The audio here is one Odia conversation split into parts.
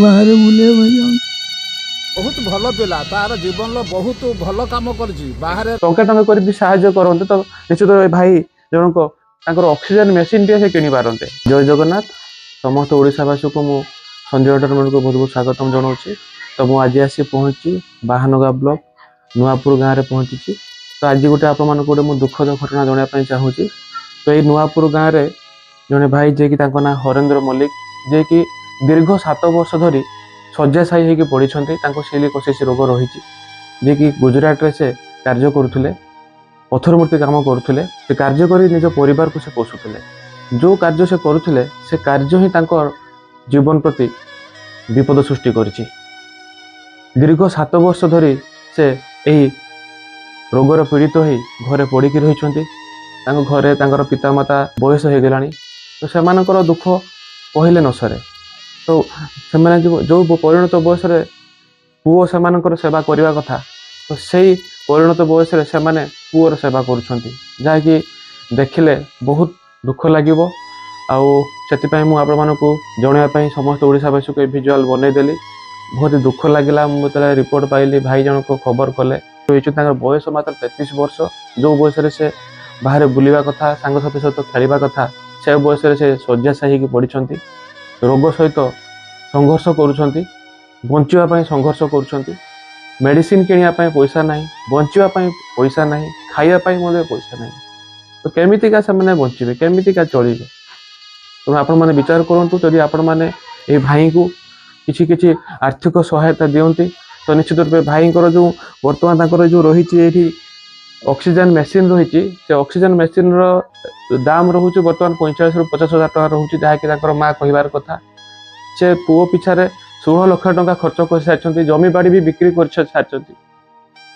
ବାହାରେ ବୁଲିବା ପାଇଁ ଯାଉଛୁ। ବହୁତ ଭଲ ପିଲା, ତାର ଜୀବନର ବହୁତ ଭଲ କାମ କରିଛି ବାହାରେ। ଟଙ୍କା ଟଙ୍କା କରି ବି ସାହାଯ୍ୟ କରନ୍ତେ ତ ନିଶ୍ଚିତ ଏ ଭାଇ ଜଣକ ତାଙ୍କର ଅକ୍ସିଜେନ ମେସିନଟିଏ ସେ କିଣିପାରନ୍ତେ। ଜୟ ଜଗନ୍ନାଥ। ସମସ୍ତ ଓଡ଼ିଶାବାସୀକୁ ମୁଁ ସଞ୍ଜୟ ଏଣ୍ଟରଟେନମେଣ୍ଟକୁ ବହୁତ ବହୁତ ସ୍ୱାଗତମ ଜଣାଉଛି। ତ ମୁଁ ଆଜି ଆସି ପହଞ୍ଚିଛି ବାହାନଗା ବ୍ଲକ ନୂଆପୁର ଗାଁରେ ପହଞ୍ଚିଛି। ତ ଆଜି ଗୋଟେ ଆପଣମାନଙ୍କୁ ଗୋଟେ ମୁଁ ଦୁଃଖଦ ଘଟଣା ଜଣାଇବା ପାଇଁ ଚାହୁଁଛି। ତ ଏଇ ନୂଆପୁର ଗାଁରେ ଜଣେ ଭାଇ ଯିଏକି ତାଙ୍କ ନାଁ ହରେନ୍ଦ୍ର ମଲ୍ଲିକ, ଯିଏକି ଦୀର୍ଘ 7 ବର୍ଷ ଧରି ଶଯ୍ୟାଶାୟୀ ହେଇକି ପଡ଼ିଛନ୍ତି। ତାଙ୍କୁ ସିଲିକୋସିସ୍ ରୋଗ ରହିଛି, ଯିଏକି ଗୁଜୁରାଟରେ ସେ କାର୍ଯ୍ୟ କରୁଥିଲେ, ପଥର ମୂର୍ତ୍ତି କାମ କରୁଥିଲେ। ସେ କାର୍ଯ୍ୟ କରି ନିଜ ପରିବାରକୁ ସେ ପୋଷୁଥିଲେ। ଯେଉଁ କାର୍ଯ୍ୟ ସେ କରୁଥିଲେ ସେ କାର୍ଯ୍ୟ ହିଁ ତାଙ୍କ ଜୀବନ ପ୍ରତି ବିପଦ ସୃଷ୍ଟି କରିଛି। ଦୀର୍ଘ 7 ବର୍ଷ ଧରି ସେ ଏହି ରୋଗର ପୀଡ଼ିତ ହୋଇ ଘରେ ପଡ଼ିକି ରହିଛନ୍ତି। ତାଙ୍କ ଘରେ ତାଙ୍କର ପିତାମାତା ବୟସ ହେଇଗଲାଣି। ତ ସେମାନଙ୍କର ଦୁଃଖ କହିଲେ ନ ସରେ। ତ ସେମାନେ ଯେଉଁ ପରିଣତ ବୟସରେ ପୁଅ ସେମାନଙ୍କର ସେବା କରିବା କଥା, ତ ସେଇ ପରିଣତ ବୟସରେ ସେମାନେ ପୁଅର ସେବା କରୁଛନ୍ତି, ଯାହାକି ଦେଖିଲେ ବହୁତ ଦୁଃଖ ଲାଗିବ। ଆଉ ସେଥିପାଇଁ ମୁଁ ଆପଣମାନଙ୍କୁ ଜଣାଇବା ପାଇଁ ସମସ୍ତ ଓଡ଼ିଶାବାସୀକୁ ଏ ଭିଜୁଆଲ୍ ବନେଇଦେଲି। ବହୁତ ଦୁଃଖ ଲାଗିଲା ମୁଁ ଯେତେବେଳେ ରିପୋର୍ଟ ପାଇଲି, ଭାଇ ଜଣକ ଖବର କଲେ ତାଙ୍କର ବୟସ ମାତ୍ର 33 ବର୍ଷ। ଯେଉଁ ବୟସରେ ସେ ବାହାରେ ବୁଲିବା କଥା, ସାଙ୍ଗସାଥି ସହିତ ଖେଳିବା କଥା, ସେ ବୟସରେ ସେ ଶଯ୍ୟାଶାୟୀ ହେଇକି ପଡ଼ିଛନ୍ତି। ରୋଗ ସହିତ ସଂଘର୍ଷ କରୁଛନ୍ତି, ବଞ୍ଚିବା ପାଇଁ ସଂଘର୍ଷ କରୁଛନ୍ତି। ମେଡ଼ିସିନ କିଣିବା ପାଇଁ ପଇସା ନାହିଁ, ବଞ୍ଚିବା ପାଇଁ ପଇସା ନାହିଁ, ଖାଇବା ପାଇଁ ମଧ୍ୟ ପଇସା ନାହିଁ। ତ କେମିତିକା ସେମାନେ ବଞ୍ଚିବେ, କେମିତିକା ଚଳିବେ? ତେଣୁ ଆପଣମାନେ ବିଚାର କରନ୍ତୁ। ଯଦି ଆପଣମାନେ এই ଭାଇଙ୍କୁ କିଛି କିଛି ଆର୍ଥିକ ସହାୟତା ଦିଅନ୍ତି ତ ନିଶ୍ଚିତ ରୂପେ ଭାଇଙ୍କର ଯେଉଁ ବର୍ତ୍ତମାନ ତାଙ୍କର ଯେଉଁ ରହିଛି ଏଇଠି ଅକ୍ସିଜେନ ମେସିନ୍ ରହିଛି, ସେ ଅକ୍ସିଜେନ ମେସିନ୍ର ଦାମ ରହୁଛି ବର୍ତ୍ତମାନ 45,000 ରୁ 50,000 ଟଙ୍କା ରହୁଛି, ଯାହାକି ତାଙ୍କର ମା କହିବାର କଥା। ସେ ପୁଅ ପିଛାରେ 16 ଲକ୍ଷ ଟଙ୍କା ଖର୍ଚ୍ଚ କରିସାରିଛନ୍ତି, ଜମି ବାଡ଼ି ବି ବିକ୍ରି କରିସାରିଛନ୍ତି।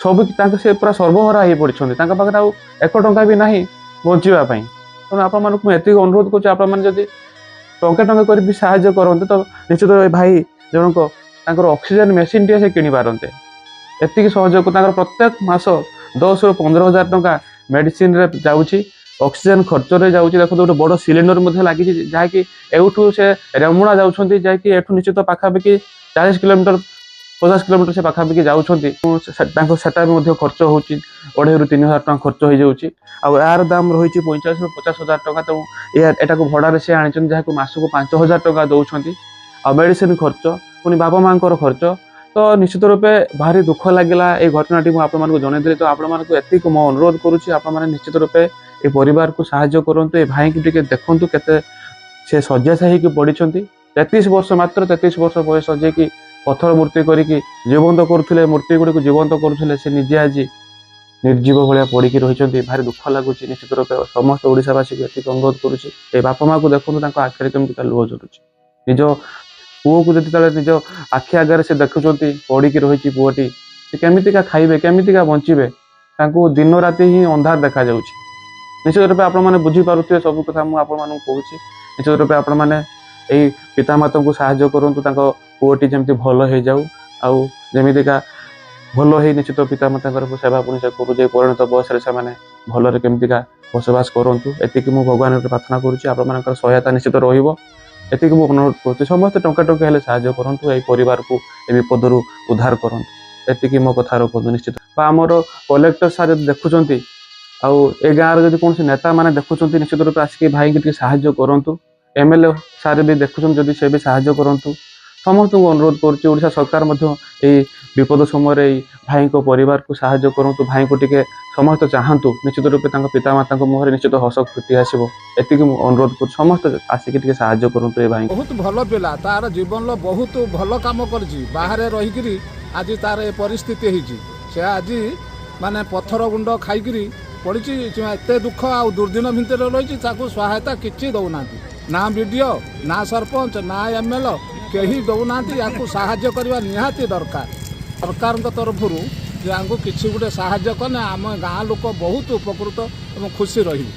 ସବୁ ତାଙ୍କ ସେ ପୁରା ସର୍ବହରା ହେଇ ପଡ଼ିଛନ୍ତି। ତାଙ୍କ ପାଖରେ ଆଉ 1 ଟଙ୍କା ବି ନାହିଁ ବଞ୍ଚିବା ପାଇଁ। ତେଣୁ ଆପଣମାନଙ୍କୁ ମୁଁ ଏତିକି ଅନୁରୋଧ କରୁଛି, ଆପଣମାନେ ଯଦି ଟଙ୍କା ଟଙ୍କା କରି ବି ସାହାଯ୍ୟ କରନ୍ତେ ତ ନିଶ୍ଚିତ ଏ ଭାଇ ଜଣକ ତାଙ୍କର ଅକ୍ସିଜେନ ମେସିନଟିଏ ସେ କିଣିପାରନ୍ତେ। ଏତିକି ସହଯୋଗ ତାଙ୍କର ପ୍ରତ୍ୟେକ ମାସ 10,000 ରୁ 15,000 ଟଙ୍କା ମେଡ଼ିସିନରେ ଯାଉଛି, ଅକ୍ସିଜେନ ଖର୍ଚ୍ଚରେ ଯାଉଛି। ଦେଖନ୍ତୁ ଗୋଟେ ବଡ଼ ସିଲିଣ୍ଡର ମଧ୍ୟ ଲାଗିଛି, ଯାହାକି ଏଉଠୁ ସେ ରେମୁଣା ଯାଉଛନ୍ତି, ଯାଇକି ଏଠୁ ନିଶ୍ଚିତ ପାଖାପାଖି 40 କିଲୋମିଟର 50 କିଲୋମିଟର ସେ ପାଖାପାଖି ଯାଉଛନ୍ତି। ତାଙ୍କ ସେଟା ବି ମଧ୍ୟ ଖର୍ଚ୍ଚ ହେଉଛି, 2,500 ରୁ 3,000 ଟଙ୍କା ଖର୍ଚ୍ଚ ହେଇଯାଉଛି। ଆଉ ଏହାର ଦାମ ରହିଛି 45,000 ରୁ 50,000 ଟଙ୍କା। ତେଣୁ ଏଟାକୁ ଭଡ଼ାରେ ସେ ଆଣିଛନ୍ତି, ଯାହାକୁ ମାସକୁ 5,000 ଟଙ୍କା ଦେଉଛନ୍ତି। ଆଉ ମେଡ଼ିସିନ ଖର୍ଚ୍ଚ, ପୁଣି ବାପା ମାଆଙ୍କର ଖର୍ଚ୍ଚ। ତ ନିଶ୍ଚିତ ରୂପେ ଭାରି ଦୁଃଖ ଲାଗିଲା এই ଘଟଣାଟି ମୁଁ ଆପଣମାନଙ୍କୁ ଜଣାଇଦେଲି। ତ ଆପଣମାନଙ୍କୁ ଏତିକି ମୁଁ ଅନୁରୋଧ କରୁଛି, ଆପଣମାନେ ନିଶ୍ଚିତ ରୂପେ এই ପରିବାରକୁ ସାହାଯ୍ୟ କରନ୍ତୁ। এই ଭାଇଙ୍କୁ ଟିକେ ଦେଖନ୍ତୁ କେତେ ସେ ଶଯ୍ୟାଶାୟୀ ହେଇକି ପଡ଼ିଛନ୍ତି। 33 ବର୍ଷ, ମାତ୍ର 33 ବର୍ଷ ବୟସ, ଯିଏକି ପଥର ମୂର୍ତ୍ତି କରିକି ଜୀବନ୍ତ କରୁଥିଲେ, ମୂର୍ତ୍ତି ଗୁଡ଼ିକୁ ଜୀବନ୍ତ କରୁଥିଲେ, ସେ ନିଜେ ଆଜି ନିର୍ଜୀବ ଭଳିଆ ପଡ଼ିକି ରହିଛନ୍ତି। ଭାରି ଦୁଃଖ ଲାଗୁଛି। ନିଶ୍ଚିତ ରୂପେ ସମସ୍ତ ଓଡ଼ିଶାବାସୀକୁ ଏତିକି ଅନୁରୋଧ କରୁଛି, এই ବାପା ମାଆକୁ ଦେଖନ୍ତୁ ତାଙ୍କ ଆଖିରେ କେମିତିକା ଲୁହ ଝରୁଛି। ନିଜ ପୁଅକୁ ଯେତେବେଳେ ନିଜ ଆଖି ଆଗରେ ସେ ଦେଖୁଛନ୍ତି ପଡ଼ିକି ରହିଛି ପୁଅଟି, ସେ କେମିତିକା ଖାଇବେ, କେମିତିକା ବଞ୍ଚିବେ? ତାଙ୍କୁ ଦିନ ରାତି ହିଁ ଅନ୍ଧାର ଦେଖାଯାଉଛି। ନିଶ୍ଚିତ ରୂପେ ଆପଣମାନେ ବୁଝିପାରୁଥିବେ ସବୁ କଥା ମୁଁ ଆପଣମାନଙ୍କୁ କହୁଛି। ନିଶ୍ଚିତ ରୂପେ ଆପଣମାନେ এই ପିତାମାତାଙ୍କୁ ସାହାଯ୍ୟ କରନ୍ତୁ, ତାଙ୍କ ପୁଅଟି ଯେମିତି ଭଲ ହେଇଯାଉ, ଆଉ ଯେମିତିକା ଭଲ ହେଇ ନିଶ୍ଚିତ ପିତାମାତାଙ୍କର ସେବା ପୁଣି ସେ କରୁ, ଯେ ପରିଣତ ବୟସରେ ସେମାନେ ଭଲରେ କେମିତିକା ବସବାସ କରନ୍ତୁ। ଏତିକି ମୁଁ ଭଗବାନଙ୍କୁ ପ୍ରାର୍ଥନା କରୁଛି, ଆପଣମାନଙ୍କର ସହାୟତା ନିଶ୍ଚିତ ରହିବ। ଏତିକି ମୁଁ ଅନୁରୋଧ କରୁଛି, ସମସ୍ତେ ଟଙ୍କା ଟଙ୍କା ହେଲେ ସାହାଯ୍ୟ କରନ୍ତୁ, এই ପରିବାରକୁ ଏ ବିପଦରୁ ଉଦ୍ଧାର କରନ୍ତୁ। ଏତିକି ମୋ କଥା ରଖନ୍ତୁ ନିଶ୍ଚିତ। ବା ଆମର କଲେକ୍ଟର ସାର୍ ଯଦି ଦେଖୁଛନ୍ତି, ଆଉ ଏ ଗାଁର ଯଦି କୌଣସି ନେତାମାନେ ଦେଖୁଛନ୍ତି, ନିଶ୍ଚିତ ରୂପେ ଆସିକି ଭାଇକି ଟିକେ ସାହାଯ୍ୟ କରନ୍ତୁ। MLA ସାର୍ ବି ଦେଖୁଛନ୍ତି, ଯଦି ସେ ବି ସାହାଯ୍ୟ କରନ୍ତୁ। ସମସ୍ତଙ୍କୁ ଅନୁରୋଧ କରୁଛି, ଓଡ଼ିଶା ସରକାର ମଧ୍ୟ এই ବିପଦ ସମୟରେ এই ଭାଇଙ୍କ ପରିବାରକୁ ସାହାଯ୍ୟ କରନ୍ତୁ। ଭାଇଙ୍କୁ ଟିକେ ସମସ୍ତେ ଚାହାନ୍ତୁ, ନିଶ୍ଚିତ ରୂପେ ତାଙ୍କ ପିତାମାତାଙ୍କ ମୁହଁରେ ନିଶ୍ଚିତ ହସ ଫୁଟି ଆସିବ। ଏତିକି ମୁଁ ଅନୁରୋଧ କରୁଛି, ସମସ୍ତେ ଆସିକି ଟିକେ ସାହାଯ୍ୟ କରନ୍ତୁ এই ଭାଇଙ୍କୁ। ବହୁତ ଭଲ ପିଲା, ତାର ଜୀବନର ବହୁତ ଭଲ କାମ କରିଛି। ବାହାରେ ରହିକିରି ଆଜି ତାର ଏ ପରିସ୍ଥିତି ହେଇଛି। ସେ ଆଜି ମାନେ ପଥର ଗୁଣ୍ଡ ଖାଇକିରି ପଡ଼ିଛି। ଏତେ ଦୁଃଖ ଆଉ ଦୁର୍ଦିନ ଭିତରେ ରହିଛି, ତାକୁ ସହାୟତା କିଛି ଦେଉନାହାନ୍ତି। ନା BDO, ନା ସରପଞ୍ଚ, ନା MLA କେହି ଦେଉନାହାନ୍ତି। ୟାକୁ ସାହାଯ୍ୟ କରିବା ନିହାତି ଦରକାର ସରକାରଙ୍କ ତରଫରୁ। ଯେ ୟାଙ୍କୁ କିଛି ଗୋଟେ ସାହାଯ୍ୟ କଲେ ଆମ ଗାଁ ଲୋକ ବହୁତ ଉପକୃତ ଏବଂ ଖୁସି ରହିବୁ।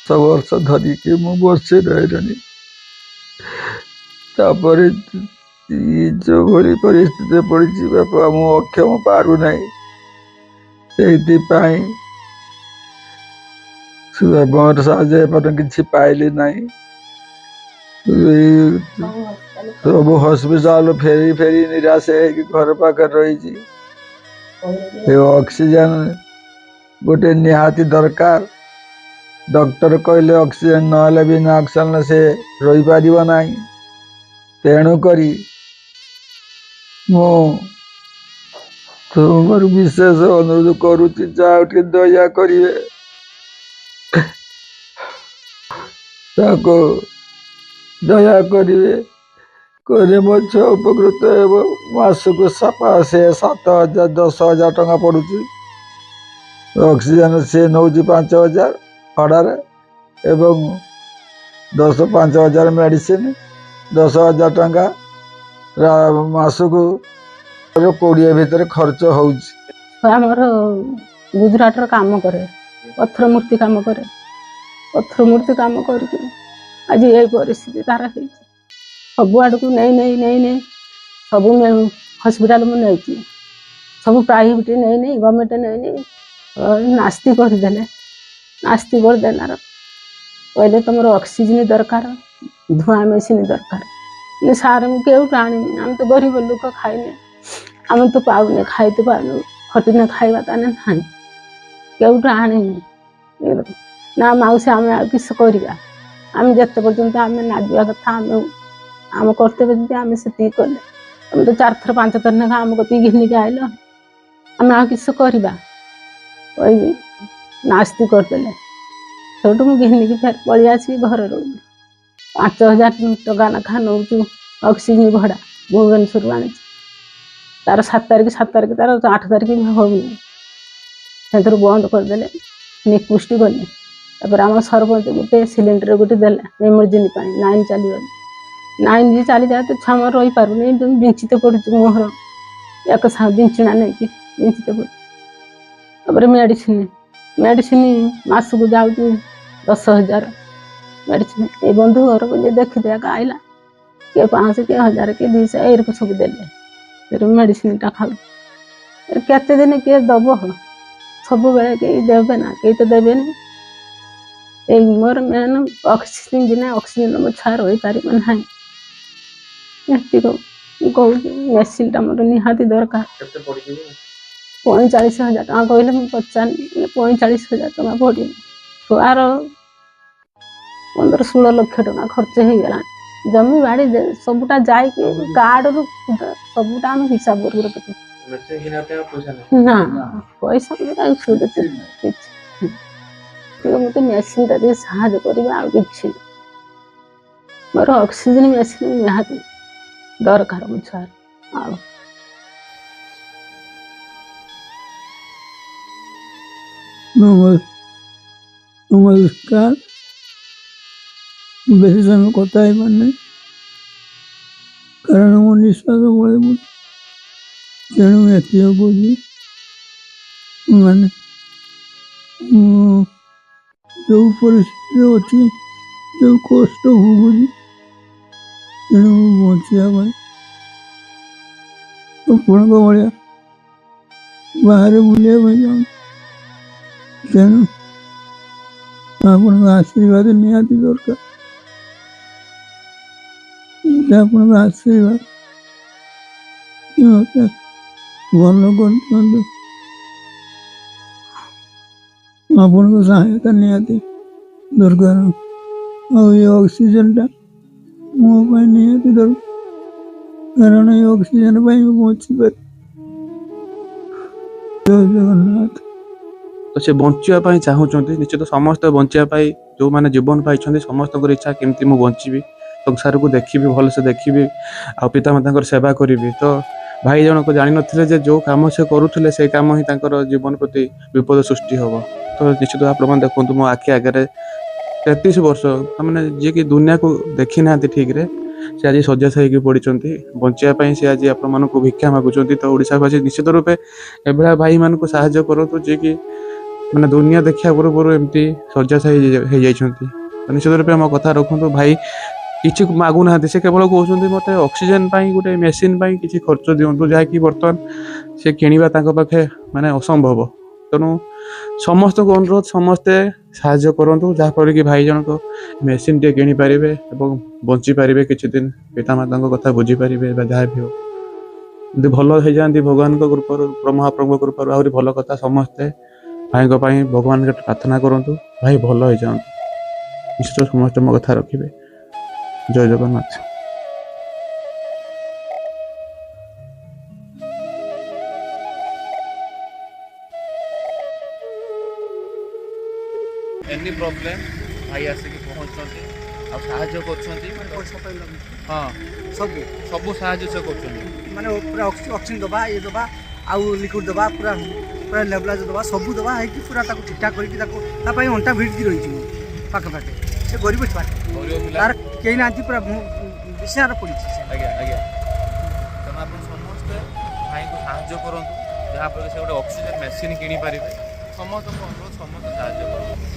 10 ବର୍ଷ ଧରିକି ମୁଁ ବର୍ଷେ ରହିଲିଣି। ତାପରେ ଯେଉଁଭଳି ପରିସ୍ଥିତିରେ ପଡ଼ିଛି, ବାପା ମୁଁ ଅକ୍ଷମ ପାରୁନାହିଁ। ସେଇଥିପାଇଁ ମୋର ସାହାଯ୍ୟ ଏପର୍ଯ୍ୟନ୍ତ କିଛି ପାଇଲି ନାହିଁ। ସବୁ ହସ୍ପିଟାଲ ଫେରି ଫେରି ନିରାଶ ହେଇକି ଘର ପାଖରେ ରହିଛି। ଏ ଅକ୍ସିଜେନ ଗୋଟେ ନିହାତି ଦରକାର। ଡକ୍ଟର କହିଲେ ଅକ୍ସିଜେନ ନହେଲେ ବିନା ଅକ୍ସିଜେନ ସେ ରହିପାରିବ ନାହିଁ। ତେଣୁକରି ମୁଁ ତୁମର ବିଶେଷ ଅନୁରୋଧ କରୁଛି, ଯାହା ଟିକେ ଦୟା କରିବେ ତାକୁ ଦୟା କରିବେ, କହିଲେ ମୋ ଛୁଆ ଉପକୃତ ହେବ। ମାସକୁ ସେ 7,000 10,000 ଟଙ୍କା ପଡ଼ୁଛି। ଅକ୍ସିଜେନ ସେ ନେଉଛି 5,000 ଭଡ଼ାରେ ଏବଂ 5,000 ମେଡ଼ିସିନ, 10,000 ଟଙ୍କା ମାସକୁ 20 ଭିତରେ ଖର୍ଚ୍ଚ ହେଉଛି। ଆମର ଗୁଜୁରାଟର କାମ କରେ, ପଥର ମୂର୍ତ୍ତି କାମ କରେ। ପଥର ମୂର୍ତ୍ତି କାମ କରିକି ଆଜି ଏଇ ପରିସ୍ଥିତି ତାର ହେଇଛି। ସବୁଆଡ଼କୁ ନେଇ ସବୁ ହସ୍ପିଟାଲ ମୁଁ ନେଇଛି, ସବୁ ପ୍ରାଇଭେଟ ନେଇ ଗଭର୍ଣ୍ଣମେଣ୍ଟ ନେଇ ନାସ୍ତି କରିଦେଲେ। ନାସ୍ତି କରିଦେଲାର କହିଲେ ତମର ଅକ୍ସିଜେନ ଦରକାର, ଧୂଆଁ ମେସିନ୍ ଦରକାର। ସାର୍ ମୁଁ କେଉଁଠୁ ଆଣିବି? ଆମେ ତ ଗରିବ ଲୋକ, ଖାଇନେ, ଆମେ ତ ପାଉନେ, ଖାଇତେ ପାଉନୁ, ଖଟିନେ ଖାଇବା ତାନେ ନାହିଁ, କେଉଁଠୁ ଆଣିନି? ନା ମାଉସୀ ଆମେ ଆଉ କିସ କରିବା? ଆମେ ଯେତେ ପର୍ଯ୍ୟନ୍ତ ଆମେ ନାଗିବା କଥା ଆମ କର୍ତ୍ତବ୍ୟ ଯଦି ଆମେ ସେତିକି କଲେ, ତମେ ତ 4 ଥର 5 ଥର ଲେଖା ଆମ କତିକି ଘିନିକି ଆଇଲ, ଆମେ ଆଉ କିସ କରିବା? କହିବି ନାସ୍ତି କରିଦେଲେ। ସେଠୁ ମୁଁ ଘିନିକି ଫେର ପଳେଇ ଆସିକି ଘରେ ରହିଲି। 5,000 ଟଙ୍କା ଲେଖା ନେଉଛୁ ଅକ୍ସିଜେନ ଭଡ଼ା, ଭୁବନେଶ୍ୱରରୁ ଆଣିଛି। ତାର 7 ତାରିଖ ତାର 8 ତାରିଖ ବି ହଉନି, ସେଥିରୁ ବନ୍ଦ କରିଦେଲେ। ନିକୁଷ୍ଟି ଗଲେ, ତାପରେ ଆମ ସରପଞ୍ଚ ଗୋଟେ ସିଲିଣ୍ଡର ଗୋଟେ ଦେଲେ ଏମର୍ଜେନ୍ସି ପାଇଁ। 9 ଚାଲିଗଲେ, 9 ଯେ ଚାଲିଯାଏ ତ ଛୁଆ ମୋର ରହିପାରୁନି, ବିଞ୍ଚିତ ପଡ଼ୁଛି ମୁହଁର ଏକ ବିଞ୍ଚଣା ନେଇକି ବିଞ୍ଚିତ ପଡ଼ୁଛି। ତାପରେ ମେଡ଼ିସିନ ମାସକୁ ଯାଉଛି 10,000 ମେଡ଼ିସିନ। ଏଇ ବନ୍ଧୁ ଘରକୁ ଯେ ଦେଖିଦେକା ଆଇଲା, କିଏ 500 କିଏ 1000 କିଏ 200 ଏଇରକ ସବୁ ଦେଲେ। ମେଡ଼ିସିନଟା ଖାଉଛି, କେତେ ଦିନ କିଏ ଦବ? ସବୁବେଳେ କେହି ଦେବେ ନା, କେହି ତ ଦେବେନି। ଏଇ ମୋର ମେନ୍ ଅକ୍ସିଜେନ ବିନା ଅକ୍ସିଜେନ ମୋ ଛୁଆ ରହିପାରିବ ନାହିଁ। ଏତିକି କହୁଛି, ମେସିନଟା ମୋର ନିହାତି ଦରକାର। 45,000 ଟଙ୍କା କହିଲେ, ମୁଁ ପଚାରିନି, 45,000 ଟଙ୍କା ପଡ଼ିବ। ଛୁଆର 15-16 ଲକ୍ଷ ଟଙ୍କା ଖର୍ଚ୍ଚ ହେଇଗଲାଣି। ଜମି ବାଡ଼ି ସବୁଟା ଯାଇକି କାର୍ଡରୁ ସବୁଟା ଆମେ ହିସାବ କରିକି ରଖିଛୁ। ନା ପଇସା ମତେ ମେସିନଟା ଟିକେ ସାହାଯ୍ୟ କରିବେ, ଆଉ କିଛି ମୋର ଅକ୍ସିଜେନ ମେସିନ ନିହାତି ଦରକାର ମୋ ଛୁଆର। ଆଉ ନମସ୍କାର। ବେଶୀ ସମୟ କଥା ହେଇପାରୁନି, କାରଣ ମୋ ନିଶ୍ୱାସ ବଳେ ମୁଁ, ତେଣୁ ଏତିକି କହୁଛି, ମାନେ ଯେଉଁ ପରିସ୍ଥିତିରେ ଅଛି, ଯେଉଁ କଷ୍ଟ ଭୋଗୁଛି, ତେଣୁ ମୁଁ ବଞ୍ଚିବା ପାଇଁ ଆପଣଙ୍କ ଭଳିଆ ବାହାରେ ବୁଲିବା ପାଇଁ ଚାହୁଁଛି। ତେଣୁ ଆପଣଙ୍କ ଆଶୀର୍ବାଦ ନିହାତି ଦରକାର। ଆପଣଙ୍କ ଆଶୀର୍ବାଦ ମତେ ଭଲ କରିଦିଅନ୍ତୁ। ଆପଣଙ୍କ ସହାୟତା ନିହାତି ଦରକାର। ଆଉ ଏ ଅକ୍ସିଜେନଟା ମୋ ପାଇଁ ନିହାତି ଦରକାର, କାରଣ ଏ ଅକ୍ସିଜେନ ପାଇଁ ମୁଁ ବଞ୍ଚିପାରେ। ଜୟ ଜଗନ୍ନାଥ। ତ ସେ ବଞ୍ଚିବା ପାଇଁ ଚାହୁଁଛନ୍ତି, ନିଶ୍ଚିତ ସମସ୍ତେ ବଞ୍ଚିବା ପାଇଁ, ଯେଉଁମାନେ ଜୀବନ ପାଇଛନ୍ତି ସମସ୍ତଙ୍କର ଇଚ୍ଛା କେମିତି ମୁଁ ବଞ୍ଚିବି, ସଂସାରକୁ ଦେଖିବି, ଭଲସେ ଦେଖିବି, ଆଉ ପିତାମାତାଙ୍କର ସେବା କରିବି। ତ ଭାଇ ଜଣକ ଜାଣିନଥିଲେ ଯେ ଯେଉଁ କାମ ସେ କରୁଥିଲେ ସେଇ କାମ ହିଁ ତାଙ୍କର ଜୀବନ ପ୍ରତି ବିପଦ ସୃଷ୍ଟି ହେବ। ତ ନିଶ୍ଚିତ ଆପଣମାନେ ଦେଖନ୍ତୁ, ମୋ ଆଖି ଆଗରେ 33 ବର୍ଷ, ମାନେ ଯିଏକି ଦୁନିଆକୁ ଦେଖି ନାହାନ୍ତି ଠିକ୍ରେ, ସେ ଆଜି ଶଯ୍ୟାଶାୟୀ ହେଇକି ପଡ଼ିଛନ୍ତି। ବଞ୍ଚିବା ପାଇଁ ସେ ଆଜି ଆପଣମାନଙ୍କୁ ଭିକ୍ଷା ମାଗୁଛନ୍ତି। ତ ଓଡ଼ିଶାବାସୀ ନିଶ୍ଚିତ ରୂପେ ଏଭଳିଆ ଭାଇମାନଙ୍କୁ ସାହାଯ୍ୟ କରନ୍ତୁ, ଯିଏକି ମାନେ ଦୁନିଆ ଦେଖିବା ପୂର୍ବରୁ ଏମିତି ଶଯ୍ୟାଶାୟୀ ହେଇଯାଇଛନ୍ତି। ନିଶ୍ଚିତ ରୂପେ ମୋ କଥା ରଖନ୍ତୁ। ଭାଇ କିଛି ମାଗୁନାହାନ୍ତି, ସେ କେବଳ କହୁଛନ୍ତି ମୋତେ ଅକ୍ସିଜେନ ପାଇଁ ଗୋଟେ ମେସିନ୍ ପାଇଁ କିଛି ଖର୍ଚ୍ଚ ଦିଅନ୍ତୁ, ଯାହାକି ବର୍ତ୍ତମାନ ସେ କିଣିବା ତାଙ୍କ ପାଖେ ମାନେ ଅସମ୍ଭବ। ତେଣୁ ସମସ୍ତଙ୍କୁ ଅନୁରୋଧ ସମସ୍ତେ ସାହାଯ୍ୟ କରନ୍ତୁ, ଯାହାଫଳରେ କି ଭାଇ ଜଣକ ମେସିନ୍ ଟିକେ କିଣିପାରିବେ ଏବଂ ବଞ୍ଚିପାରିବେ କିଛି ଦିନ, ପିତାମାତାଙ୍କ କଥା ବୁଝିପାରିବେ ବା ଯାହା ବି ହଉ। ଯଦି ଭଲ ହେଇଯାଆନ୍ତି ଭଗବାନଙ୍କ କୃପାରୁ, ମହାପ୍ରଭୁଙ୍କ କୃପାରୁ ଆହୁରି ଭଲ କଥା। ସମସ୍ତେ ଭାଇଙ୍କ ପାଇଁ ଭଗବାନଙ୍କ ପ୍ରାର୍ଥନା କରନ୍ତୁ, ଭାଇ ଭଲ ହେଇଯାଆନ୍ତୁ। ନିଶ୍ଚୟ ସମସ୍ତେ ମୋ କଥା ରଖିବେ। ଜୟ ଜଗନ୍ନାଥ। एनी प्रॉब्लम भाई आसिक पहुँचते और साहाଯ୍य करछंती हाँ सब सब साहाଯ୍य से करछंती माने पूरा ऑक्सीजन दबा ये दबा आउ लिक्विड दबा पूरा पूरा लेवलाज दबा सब दबा है कि पूरा ताको ठीक ठाक करके ताको ता पई अंटा भिड़ रही छी पाके पाके से गरीब छुआ तार केही नांती पूरा विषय पड़ी आज्ञा आज्ञा तेणु आप समस्ते भाई को साहाଯ୍य करंतु जहाँफल से गोटे ऑक्सीजन मेसीन किनी पारे समस्त अनुरोध समस्त साहाଯ୍य करंतु।